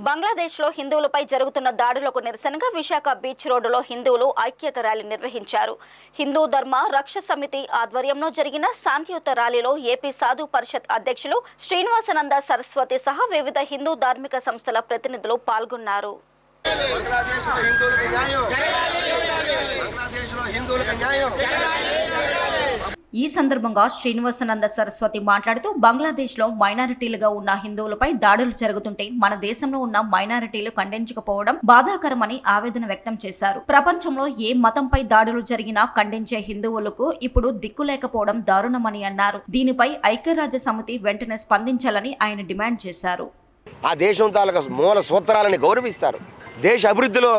బంగ్లాదేశ్లో హిందువులపై జరుగుతున్న దాడులకు నిరసనగా విశాఖ బీచ్ రోడ్డులో హిందువులు ఐక్యత ర్యాలీ నిర్వహించారు. హిందూ ధర్మ రక్ష సమితి ఆధ్వర్యంలో జరిగిన శాంతియుత ర్యాలీలో ఏపీ సాధు పరిషత్ అధ్యక్షులు శ్రీనివాసానంద సరస్వతి సహా వివిధ హిందూ ధార్మిక సంస్థల ప్రతినిధులు పాల్గొన్నారు. ఈ సందర్భంగా శ్రీనివాసానంద సరస్వతి మాట్లాడుతూ బంగ్లాదేశ్లో మైనారిటీలుగా ఉన్న హిందువులపై దాడులు జరుగుతుంటే మన దేశంలో ఉన్న మైనారిటీలు ఖండించకపోవడం బాధాకరమని ఆవేదన వ్యక్తం చేశారు. ప్రపంచంలో ఏ మతంపై దాడులు జరిగినా ఖండించే హిందువులకు ఇప్పుడు దిక్కు లేకపోవడం దారుణమని అన్నారు. దీనిపై ఐక్యరాజ్య సమితి వెంటనే స్పందించాలని ఆయన డిమాండ్ చేశారు. ఆ దేశం తాలూకా మూల సూత్రాలని గౌరవిస్తారు, దేశ అభివృద్ధిలో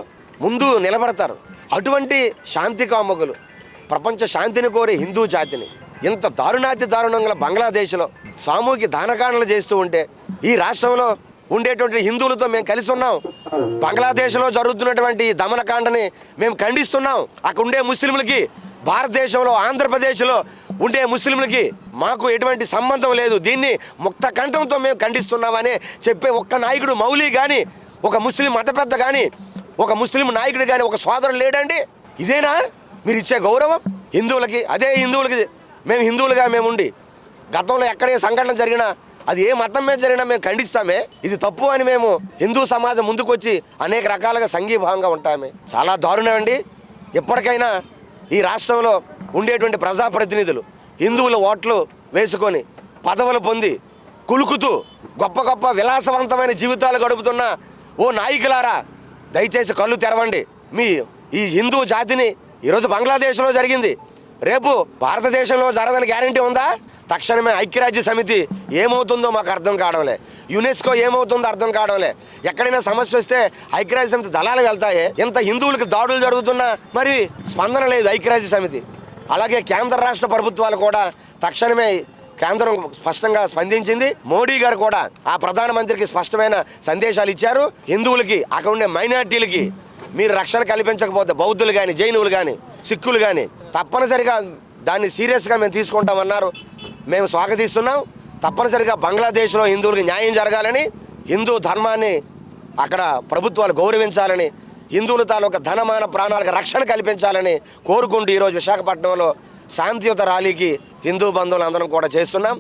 ముందు నిలబడతారు. అటువంటి శాంతి కాముకులు, ప్రపంచ శాంతిని కోరే హిందూ జాతిని ఇంత దారుణంగా బంగ్లాదేశ్లో సామూహిక దానకాండలు చేస్తూ ఉంటే ఈ రాష్ట్రంలో ఉండేటువంటి హిందువులతో మేము కలిసి ఉన్నాం. బంగ్లాదేశ్లో జరుగుతున్నటువంటి దమనకాండని మేము ఖండిస్తున్నాం. అక్కడ ఉండే ముస్లింలకి, భారతదేశంలో ఆంధ్రప్రదేశ్లో ఉండే ముస్లింలకి మాకు ఎటువంటి సంబంధం లేదు, దీన్ని ముక్త కంఠంతో మేము ఖండిస్తున్నామని చెప్పే ఒక్క నాయకుడు, మౌలి కానీ, ఒక ముస్లిం మత పెద్ద కానీ, ఒక ముస్లిం నాయకుడు కానీ, ఒక సోదరుడు లేడండి. ఇదేనా మీరు ఇచ్చే గౌరవం హిందువులకి? అదే హిందువులకి మేము హిందువులుగా మేము ఉండి గతంలో ఎక్కడే సంఘటన జరిగినా, అది ఏ మతం మీద జరిగినా మేము ఖండిస్తామే. ఇది తప్పు అని మేము హిందూ సమాజం ముందుకొచ్చి అనేక రకాలుగా సంఘీభావంగా ఉంటామే. చాలా దారుణం అండి. ఎప్పటికైనా ఈ రాష్ట్రంలో ఉండేటువంటి ప్రజాప్రతినిధులు హిందువుల ఓట్లు వేసుకొని పదవులు పొంది కులుకుతూ గొప్ప విలాసవంతమైన జీవితాలు గడుపుతున్న ఓ నాయకులారా, దయచేసి కళ్ళు తెరవండి. మీ ఈ హిందూ జాతిని ఈరోజు బంగ్లాదేశ్లో జరిగింది, రేపు భారతదేశంలో జరగదని గ్యారంటీ ఉందా? తక్షణమే ఐక్యరాజ్య సమితి ఏమవుతుందో మాకు అర్థం కావడంలే, యునెస్కో ఏమవుతుందో అర్థం కావడంలే. ఎక్కడైనా సమస్య వస్తే ఐక్యరాజ్య సమితి దళాలు వెళ్తాయి. ఇంత హిందువులకు దాడులు జరుగుతున్నా మరి స్పందన లేదు ఐక్యరాజ్య సమితి. అలాగే కేంద్ర రాష్ట్ర ప్రభుత్వాలు కూడా తక్షణమే కేంద్రం స్పష్టంగా స్పందించింది. మోడీ గారు కూడా ఆ ప్రధానమంత్రికి స్పష్టమైన సందేశాలు ఇచ్చారు. హిందువులకి, అక్కడ ఉండే మైనార్టీలకి మీరు రక్షణ కల్పించకపోతే బౌద్ధులు కానీ, జైనువులు కానీ, సిక్కులు కానీ తప్పనిసరిగా దాన్ని సీరియస్గా మేము తీసుకుంటామన్నారు. మేము స్వాగతిస్తున్నాం. తప్పనిసరిగా బంగ్లాదేశ్లో హిందువులకి న్యాయం జరగాలని, హిందూ ధర్మాన్ని అక్కడ ప్రభుత్వాలు గౌరవించాలని, హిందువుల తాలూకా ధనమాన ప్రాణాలకు రక్షణ కల్పించాలని కోరుకుంటూ ఈరోజు విశాఖపట్నంలో శాంతియుత ర్యాలీకి హిందూ బంధువులు అందరం కూడా చేస్తున్నాం.